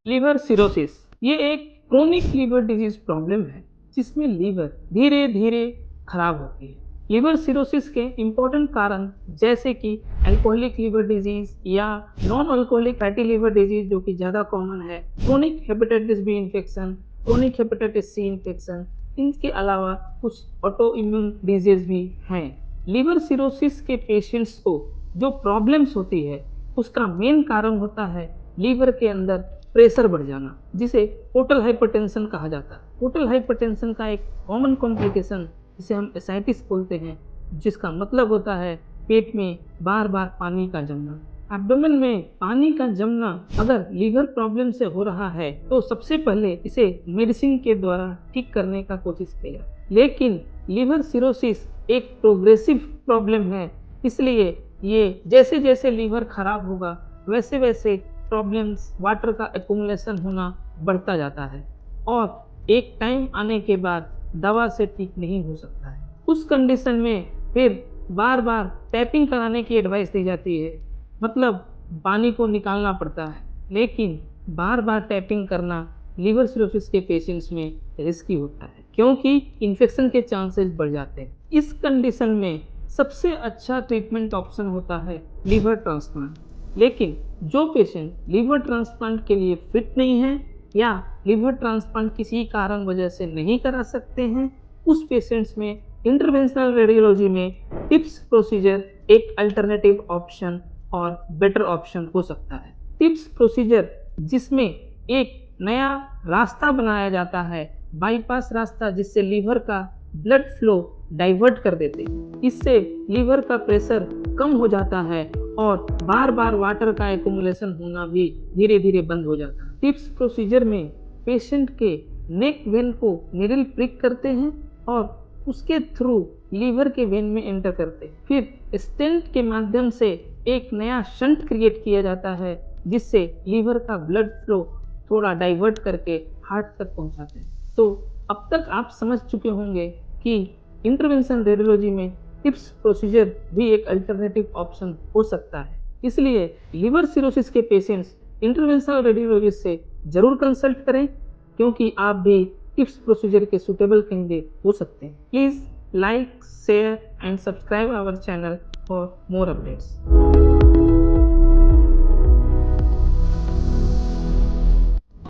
Liver cirrhosis ये एक chronic liver disease problem है जिसमें लीवर धीरे धीरे खराब होती है। लीवर सिरोसिस के इम्पोर्टेंट कारण जैसे कि अल्कोहलिक लीवर डिजीज या non alcoholic fatty liver disease जो कि ज़्यादा कॉमन है, chronic hepatitis B infection, chronic hepatitis C infection, इनके अलावा कुछ ऑटो इम्यून डिजीज भी हैं। लीवर सिरोसिस के पेशेंट्स को जो प्रॉब्लम्स होती है उसका मेन कारण होता है लीवर के अंदर प्रेशर बढ़ जाना, जिसे पोर्टल हाइपरटेंशन कहा जाता है। पोर्टल हाइपरटेंशन का एक कॉमन कॉम्प्लिकेशन जिसे हम एसाइटिस बोलते हैं, जिसका मतलब होता है पेट में बार बार पानी का जमना। एब्डोमेन में पानी का जमना अगर लीवर प्रॉब्लम से हो रहा है तो सबसे पहले इसे मेडिसिन के द्वारा ठीक करने का कोशिश किया, लेकिन लीवर सिरोसिस एक प्रोग्रेसिव प्रॉब्लम है, इसलिए ये जैसे जैसे लीवर खराब होगा वैसे वैसे प्रॉब्लम्स, वाटर का एक्यूमुलेशन होना बढ़ता जाता है और एक टाइम आने के बाद दवा से ठीक नहीं हो सकता है। उस कंडीशन में फिर बार बार टैपिंग कराने की एडवाइस दी जाती है, मतलब पानी को निकालना पड़ता है, लेकिन बार बार टैपिंग करना लीवर सिरोसिस के पेशेंट्स में रिस्की होता है क्योंकि इन्फेक्शन के चांसेस बढ़ जाते हैं। इस कंडीशन में सबसे अच्छा ट्रीटमेंट ऑप्शन होता है लीवर ट्रांसप्लांट, लेकिन जो पेशेंट लिवर ट्रांसप्लांट के लिए फिट नहीं है या लिवर ट्रांसप्लांट किसी कारण वजह से नहीं करा सकते हैं, उस पेशेंट्स में इंटरवेंशनल रेडियोलॉजी में टिप्स प्रोसीजर एक अल्टरनेटिव ऑप्शन और बेटर ऑप्शन हो सकता है। टिप्स प्रोसीजर जिसमें एक नया रास्ता बनाया जाता है, बाईपास रास्ता, जिससे लीवर का ब्लड फ्लो डाइवर्ट कर देते हैं। इससे लीवर का प्रेशर कम हो जाता है और बार बार वाटर का एक्यूमुलेशन होना भी धीरे धीरे बंद हो जाता है। टिप्स प्रोसीजर में पेशेंट के नेक वेन को निडल प्रिक करते हैं और उसके थ्रू लीवर के वेन में एंटर करते हैं। फिर स्टेंट के माध्यम से एक नया शंट क्रिएट किया जाता है, जिससे लीवर का ब्लड फ्लो थोड़ा डाइवर्ट करके हार्ट तक पहुंचाते हैं। तो अब तक आप समझ चुके होंगे कि इंटरवेंशन रेडियोलॉजी में टिप्स प्रोसीजर भी एक अल्टरनेटिव ऑप्शन हो सकता है। इसलिए लिवर सिरोसिस के पेशेंट्स इंटरवेंशनल रेडियोलॉजिस्ट से जरूर कंसल्ट करें, क्योंकि आप भी टिप्स प्रोसीजर के सुटेबल कैंडिडेट हो सकते हैं। Please like, share and subscribe our channel for more updates.